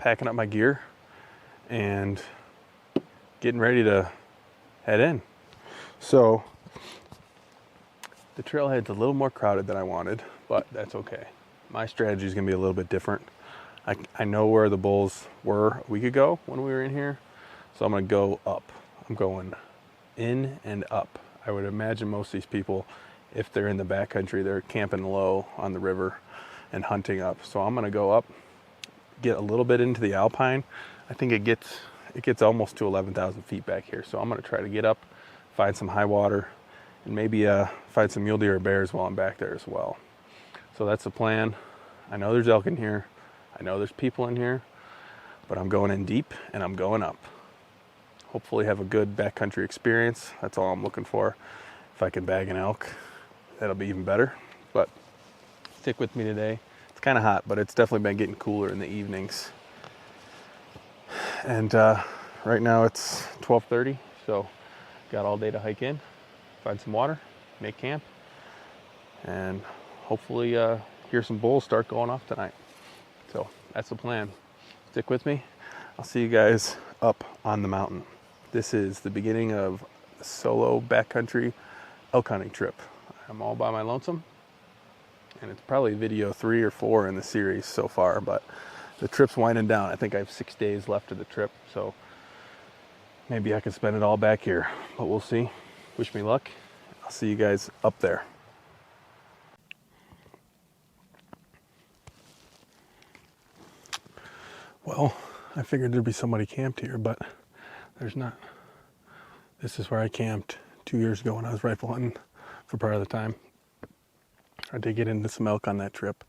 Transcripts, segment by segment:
packing up my gear and getting ready to head in. So the trailhead's a little more crowded than I wanted, but that's okay. My strategy is going to be a little bit different. I know where the bulls were a week ago when we were in here, so I'm going to go up. I'm going in and up. I would imagine most of these people, if they're in the backcountry, they're camping low on the river and hunting up. So I'm going to go up, get a little bit into the alpine. I think it gets almost to 11,000 feet back here. So I'm going to try to get up, find some high water, and maybe find some mule deer or bears while I'm back there as well. So that's the plan. I know there's elk in here. I know there's people in here, but I'm going in deep and I'm going up. Hopefully have a good backcountry experience. That's all I'm looking for. If I can bag an elk, that'll be even better. But stick with me today. It's kind of hot, but it's definitely been getting cooler in the evenings. And right now it's 12:30, so got all day to hike in, find some water, make camp, and hopefully hear some bulls start going off tonight. So that's the plan. Stick with me. I'll see you guys up on the mountain. This is the beginning of a solo backcountry elk hunting trip. I'm all by my lonesome, and it's probably video 3 or 4 in the series so far, but the trip's winding down. I think I have 6 days left of the trip, so maybe I can spend it all back here, but we'll see. Wish me luck. I'll see you guys up there. Well, I figured there'd be somebody camped here, but there's not. This is where I camped 2 years ago when I was rifle hunting for part of the time. I did get into some elk on that trip.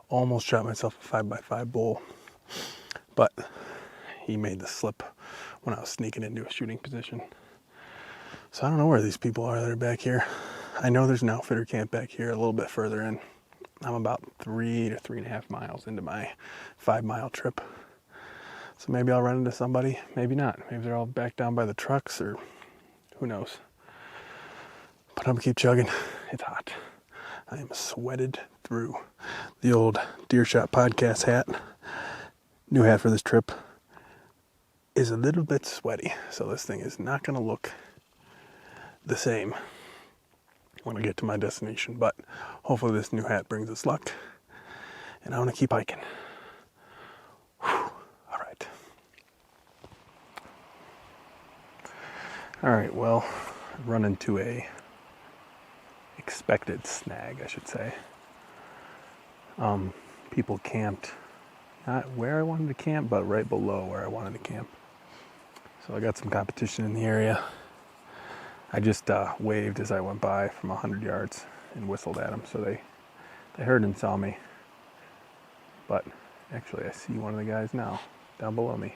Almost shot myself a 5x5 bull, but he made the slip when I was sneaking into a shooting position. So I don't know where these people are that are back here. I know there's an outfitter camp back here a little bit further in. I'm about 3 to 3.5 miles into my 5-mile trip. So maybe I'll run into somebody, maybe not. Maybe they're all back down by the trucks, or who knows. But I'm gonna keep chugging. It's hot. I am sweated through. The old Deer Shot podcast hat, new hat for this trip, is a little bit sweaty. So this thing is not gonna look the same when I get to my destination. But hopefully this new hat brings us luck. And I'm gonna keep hiking. All right, well, I've run into a expected snag, I should say. People camped, not where I wanted to camp, but right below where I wanted to camp. So I got some competition in the area. I just waved as I went by from 100 yards and whistled at them, so they heard and saw me. But actually, I see one of the guys now down below me.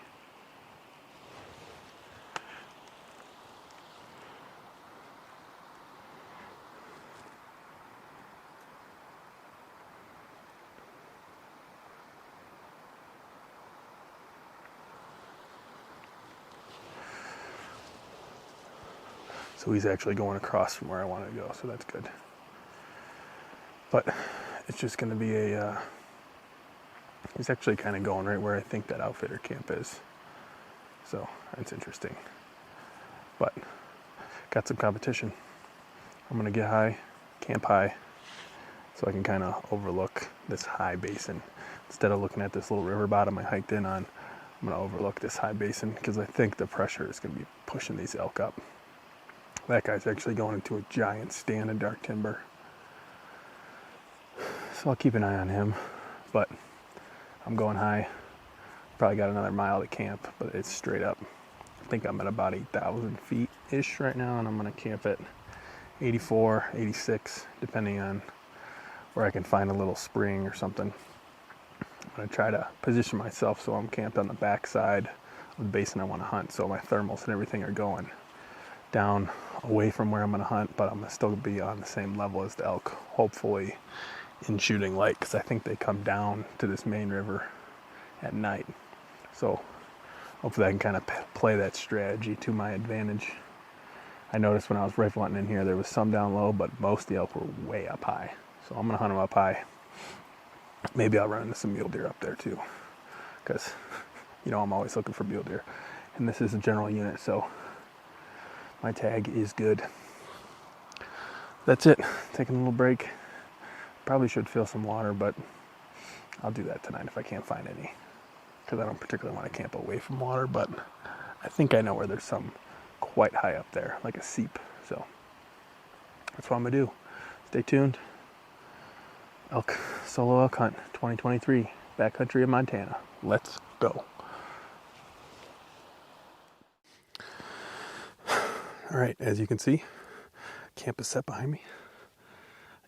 So he's actually going across from where I wanted to go, so that's good. But it's just going to be he's actually kind of going right where I think that outfitter camp is. So that's interesting. But got some competition. I'm going to get high, camp high, so I can kind of overlook this high basin. Instead of looking at this little river bottom I hiked in on, I'm going to overlook this high basin because I think the pressure is going to be pushing these elk up. That guy's actually going into a giant stand of dark timber. So I'll keep an eye on him, but I'm going high. Probably got another mile to camp, but it's straight up. I think I'm at about 8,000 feet-ish right now, and I'm gonna camp at 84, 86, depending on where I can find a little spring or something. I'm gonna try to position myself so I'm camped on the back side of the basin I wanna hunt, so my thermals and everything are going down away from where I'm going to hunt, but I'm going to still be on the same level as the elk, hopefully in shooting light, because I think they come down to this main river at night. So hopefully I can kind of play that strategy to my advantage. I noticed when I was rifle hunting in here, there was some down low, but most of the elk were way up high. So I'm going to hunt them up high. Maybe I'll run into some mule deer up there too, because you know I'm always looking for mule deer. And this is a general unit, so my tag is good. That's it. Taking a little break. Probably should fill some water, but I'll do that tonight if I can't find any. Because I don't particularly want to camp away from water, but I think I know where there's some quite high up there, like a seep. So that's what I'm going to do. Stay tuned. Solo elk hunt 2023, backcountry in Montana. Let's go. All right, as you can see, camp is set behind me.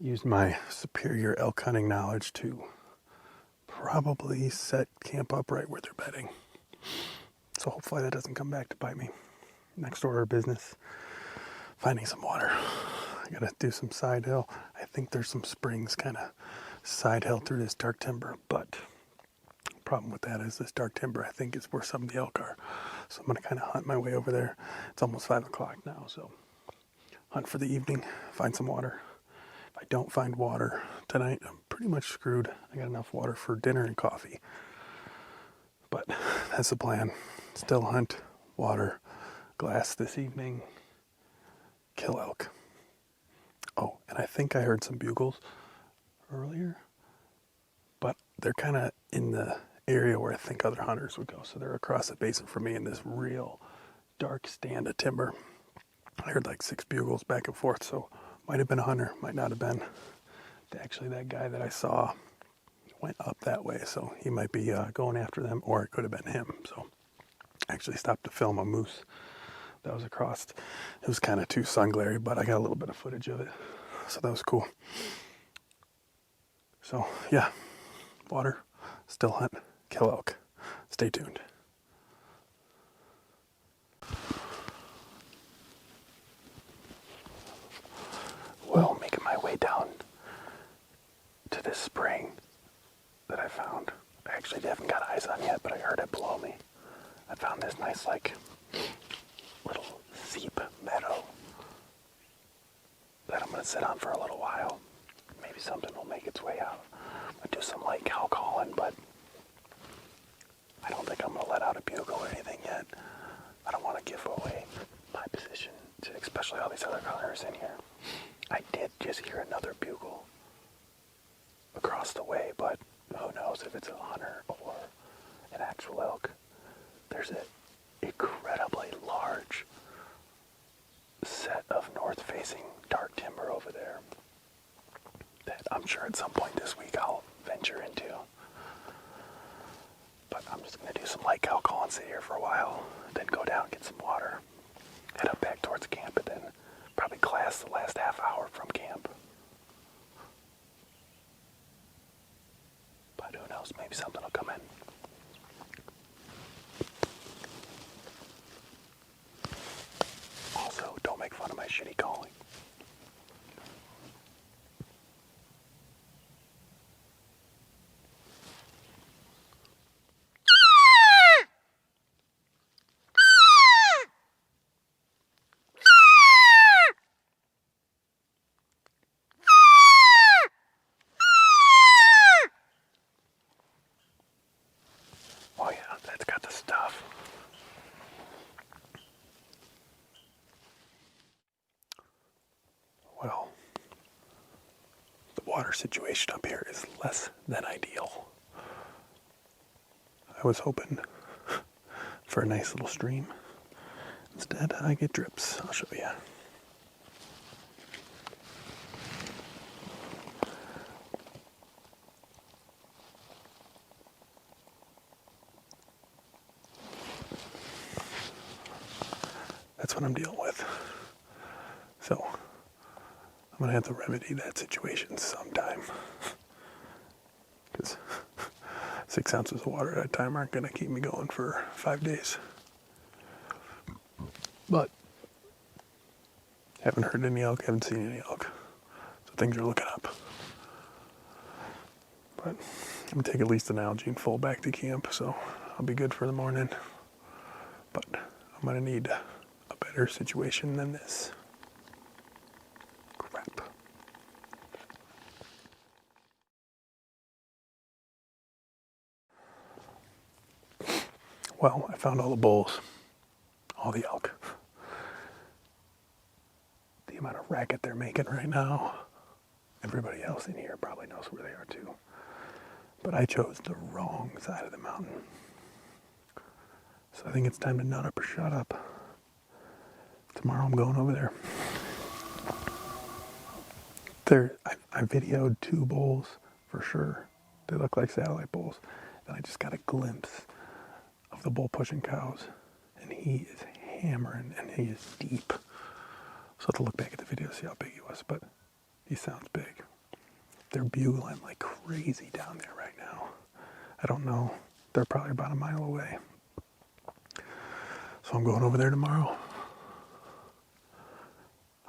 I used my superior elk hunting knowledge to probably set camp up right where they're bedding. So hopefully that doesn't come back to bite me. Next order of business, finding some water. I gotta do some side hill. I think there's some springs kind of side hill through this dark timber, but the problem with that is this dark timber I think is where some of the elk are. So I'm gonna kind of hunt my way over there. It's almost 5 o'clock now, so hunt for the evening, find some water. If I don't find water tonight, I'm pretty much screwed. I got enough water for dinner and coffee. But that's the plan. Still hunt, water, glass this evening, kill elk. Oh, and I think I heard some bugles earlier, but they're kind of in the area where I think other hunters would go. So they're across the basin from me in this real dark stand of timber. I heard like 6 bugles back and forth, so might have been a hunter, might not have been. Actually, that guy that I saw went up that way, so he might be going after them, or it could have been him. So I actually stopped to film a moose that was across. It was kind of too sun glary, but I got a little bit of footage of it, so that was cool. So yeah, water, still hunt, kill elk. Stay tuned. Well, making my way down to this spring that I found. I actually haven't got eyes on yet, but I heard it below me. I found this nice, like, little seep meadow that I'm going to sit on for a little while. Maybe something will make its way out. I'm going to do some light cow calling, but I don't think I'm going to let out a bugle or anything yet. I don't want to give away my position to especially all these other hunters in here. I did just hear another bugle across the way, but who knows if it's a hunter or an actual elk. There's an incredibly large set of north-facing dark timber over there that I'm sure at some point this week I'll venture into. But I'm just going to do some light cow call and sit here for a while, then go down, get some water, head up back towards camp, and then probably class the last half hour from camp. But who knows, maybe something will come in. Also, don't make fun of my shitty calling. Oh yeah, that's got the stuff. Well, the water situation up here is less than ideal. I was hoping for a nice little stream. Instead, I get drips. I'll show you. That's what I'm dealing with. So, I'm going to have to remedy that situation sometime. Because 6 ounces of water at a time aren't going to keep me going for 5 days. But, haven't heard any elk, haven't seen any elk. So things are looking up. But, I'm going to take at least an Algene full back to camp, so I'll be good for the morning. But, I'm going to need a better situation than this. Crap. Well, I found all the bulls, all the elk. The amount of racket they're making right now, everybody else in here probably knows where they are too. But I chose the wrong side of the mountain. So I think it's time to nut up or shut up. Tomorrow I'm going over there. I videoed 2 bulls for sure. They look like satellite bulls. Then I just got a glimpse of the bull pushing cows. And he is hammering and he is deep. So I have to look back at the video to see how big he was, but he sounds big. They're bugling like crazy down there right now. I don't know. They're probably about a mile away. So I'm going over there tomorrow.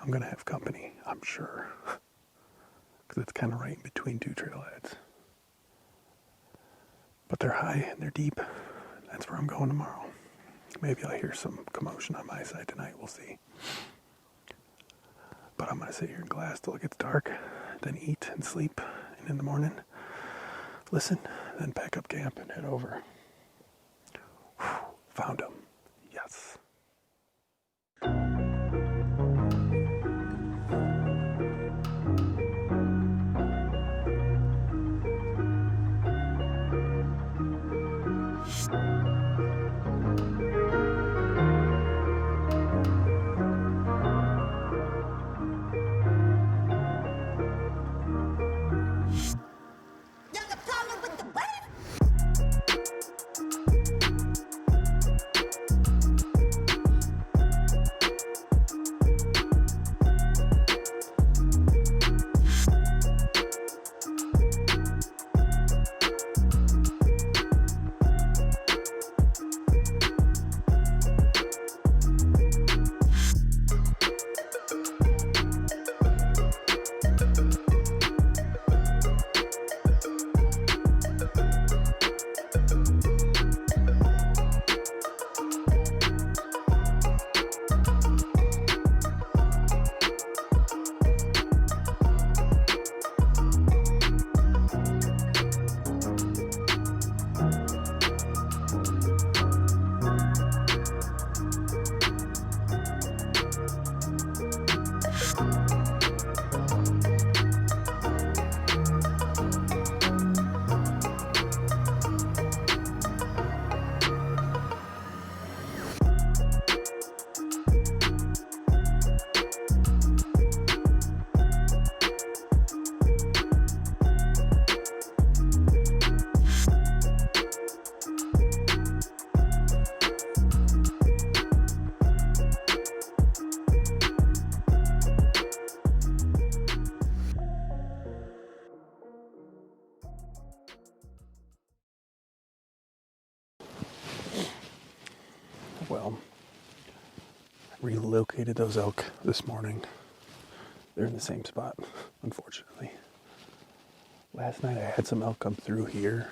I'm going to have company, I'm sure. Because it's kind of right in between 2 trailheads. But they're high and they're deep. That's where I'm going tomorrow. Maybe I'll hear some commotion on my side tonight. We'll see. But I'm going to sit here in class till it gets dark, then eat and sleep, and in the morning, listen, then pack up camp and head over. Whew, found him. Yes. Well, I relocated those elk this morning. They're in the same spot, unfortunately. Last night I had some elk come through here.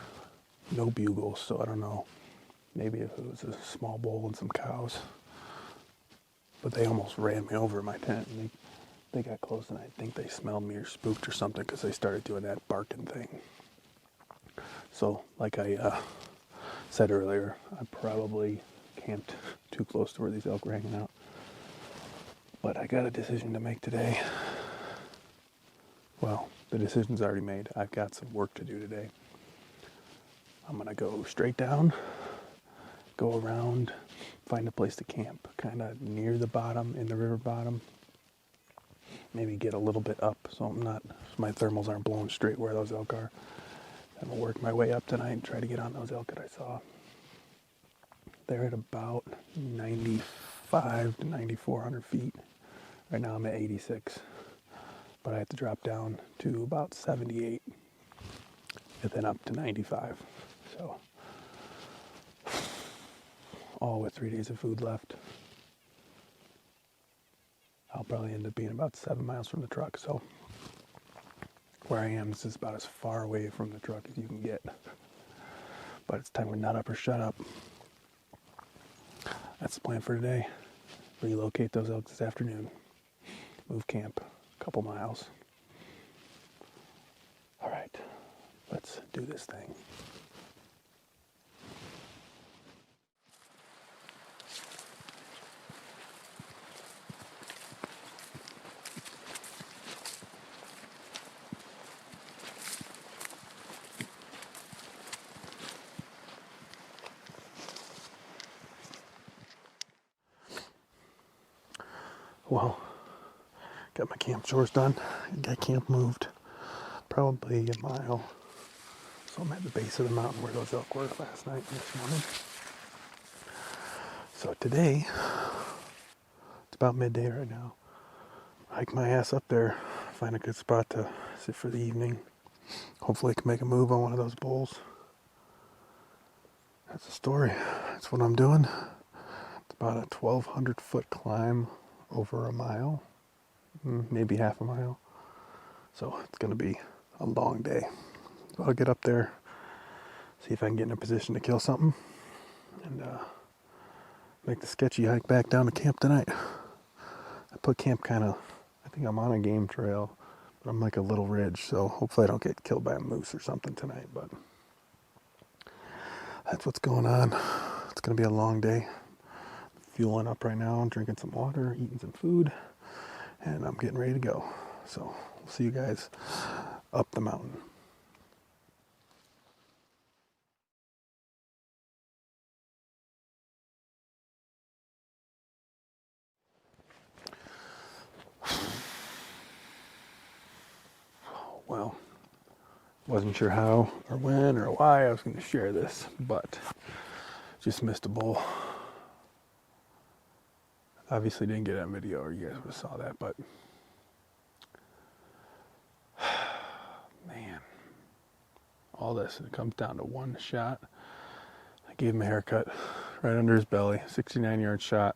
No bugles, so I don't know. Maybe if it was a small bull and some cows. But they almost ran me over in my tent. And they got close and I think they smelled me or spooked or something because they started doing that barking thing. So, like I said earlier, I probably camped too close to where these elk were hanging out. But I got a decision to make today. Well, the decision's already made. I've got some work to do today. I'm going to go straight down, go around, find a place to camp, kind of near the bottom, in the river bottom. Maybe get a little bit up so my thermals aren't blowing straight where those elk are. I'm going to work my way up tonight and try to get on those elk that I saw. They're at about 95 to 9,400 feet. Right now I'm at 86, but I have to drop down to about 78 and then up to 95. So, all with 3 days of food left. I'll probably end up being about 7 miles from the truck. So, where I am, this is about as far away from the truck as you can get. But it's time to nut up or shut up. That's the plan for today. Relocate those elk this afternoon. Move camp a couple miles. All right, let's do this thing. Well, got my camp chores done. Got camp moved probably a mile. So I'm at the base of the mountain where those elk were last night and this morning. So today, it's about midday right now. Hike my ass up there, find a good spot to sit for the evening. Hopefully I can make a move on one of those bulls. That's the story. That's what I'm doing. It's about a 1,200 foot climb over a mile, maybe half a mile. So it's going to be a long day. So I'll get up there, see if I can get in a position to kill something, and make the sketchy hike back down to camp tonight. I put camp kind of, I think I'm on a game trail, but I'm like a little ridge, so hopefully I don't get killed by a moose or something tonight, but that's what's going on. It's going to be a long day. Fueling up right now, drinking some water, eating some food, and I'm getting ready to go. So we'll see you guys up the mountain. Well, wasn't sure how or when or why I was going to share this, but just missed a bull. Obviously didn't get that video or you guys would have saw that, but man, all this, it comes down to one shot. I gave him a haircut right under his belly, 69-yard shot.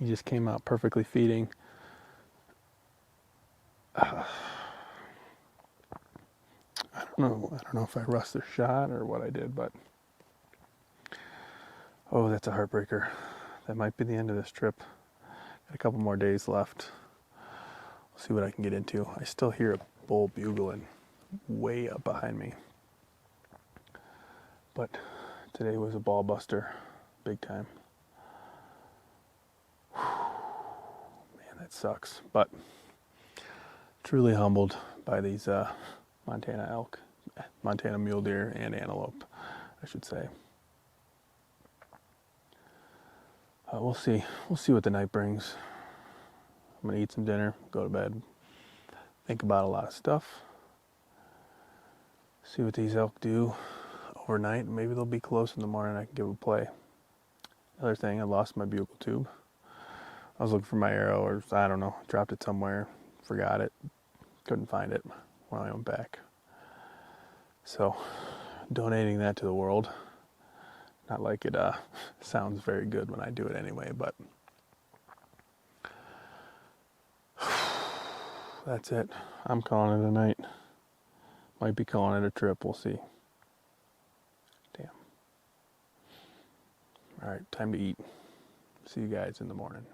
He just came out perfectly feeding. I don't know if I rushed the shot or what I did, but oh, that's a heartbreaker. That might be the end of this trip. Got a couple more days left. We'll see what I can get into. I still hear a bull bugling way up behind me. But today was a ball buster, big time. Man, that sucks. But truly humbled by these Montana elk, Montana mule deer, and antelope, I should say. We'll see. We'll see what the night brings. I'm gonna eat some dinner, go to bed, think about a lot of stuff. See what these elk do overnight. Maybe they'll be close in the morning. I can give a play. Another thing, I lost my bugle tube. I was looking for my arrow, or I don't know, dropped it somewhere, forgot it, couldn't find it when I went back. So, donating that to the world. Not like it sounds very good when I do it anyway, but that's it. I'm calling it a night. Might be calling it a trip, we'll see. Damn. Alright, time to eat. See you guys in the morning.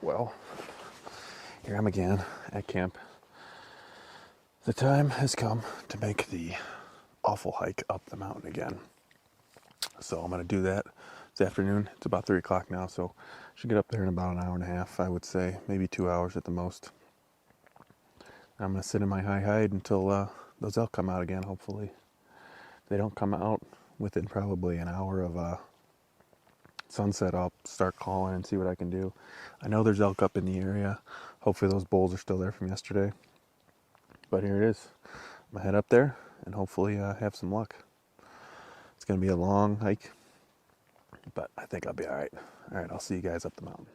Well, here I'm again at camp. The time has come to make the awful hike up the mountain again. So I'm going to do that this afternoon. It's about 3 o'clock now, so I should get up there in about an hour and a half, I would say, maybe 2 hours at the most. I'm going to sit in my high hide until those elk come out again, hopefully. If they don't come out within probably an hour of sunset, I'll start calling and see what I can do. I know there's elk up in the area. Hopefully those bulls are still there from yesterday. But here it is. I'm going to head up there and hopefully have some luck. It's going to be a long hike, but I think I'll be all right. All right, I'll see you guys up the mountain.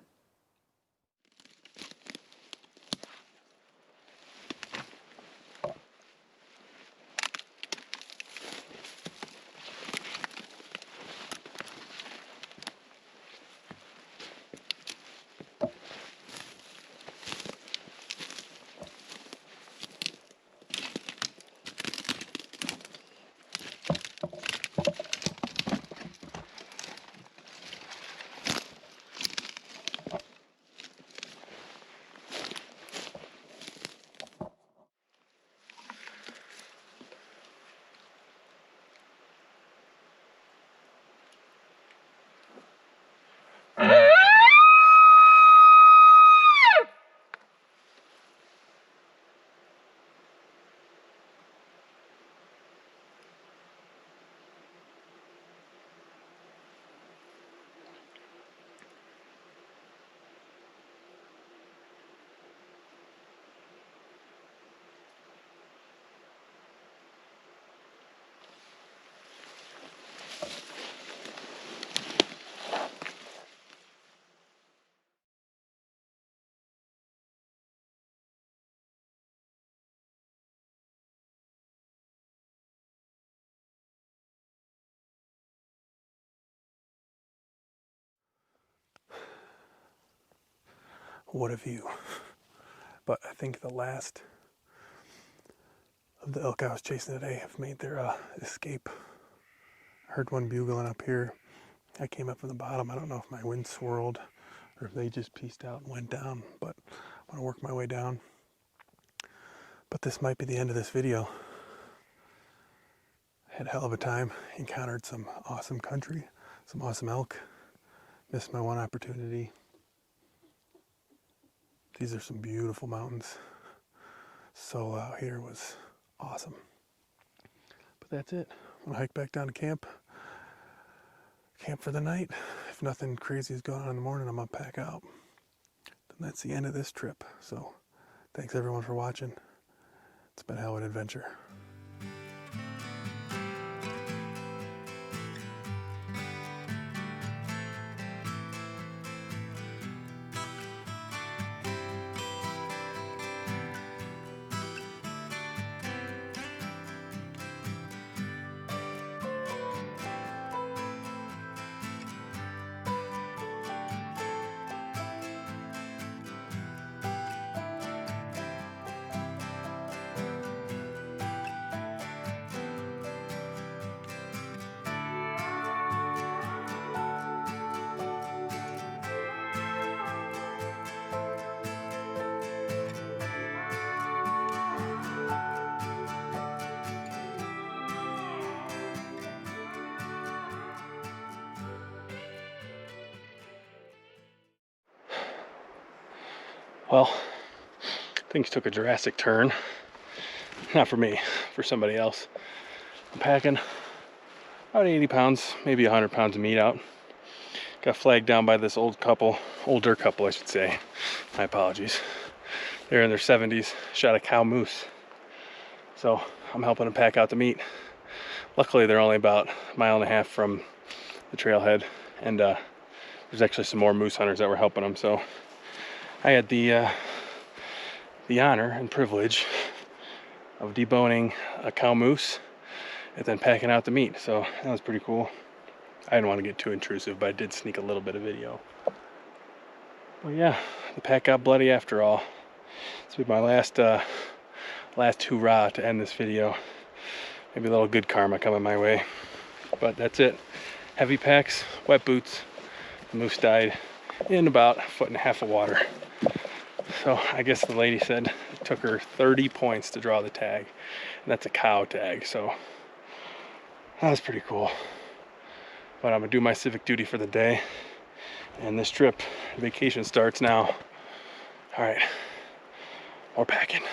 what a view. But I think the last of the elk I was chasing today have made their escape. I heard one bugling up here. I came up from the bottom. I don't know if my wind swirled or if they just pieced out and went down, but I'm gonna work my way down. But this might be the end of this video. I had a hell of a time, encountered some awesome country, some awesome elk, missed my one opportunity. These are some beautiful mountains. Solo out here was awesome. But that's it. I'm gonna hike back down to camp for the night. If nothing crazy is going on in the morning, I'm gonna pack out. Then that's the end of this trip. So thanks everyone for watching. It's been a hell of an adventure. Well, things took a drastic turn. Not for me, for somebody else. I'm packing about 80 pounds, maybe 100 pounds of meat out. Got flagged down by this older couple I should say. My apologies. They're in their 70s, shot a cow moose. So I'm helping them pack out the meat. Luckily they're only about a mile and a half from the trailhead, and there's actually some more moose hunters that were helping them. So I had the honor and privilege of deboning a cow moose and then packing out the meat. So that was pretty cool. I didn't want to get too intrusive, but I did sneak a little bit of video. Well, yeah, the pack got bloody after all. This will be my last hurrah to end this video. Maybe a little good karma coming my way. But that's it. Heavy packs, wet boots. The moose died in about 1.5 feet of water. So I guess the lady said it took her 30 points to draw the tag. And that's a cow tag, so that was pretty cool. But I'm gonna do my civic duty for the day. And this trip, vacation starts now. All right, more packing.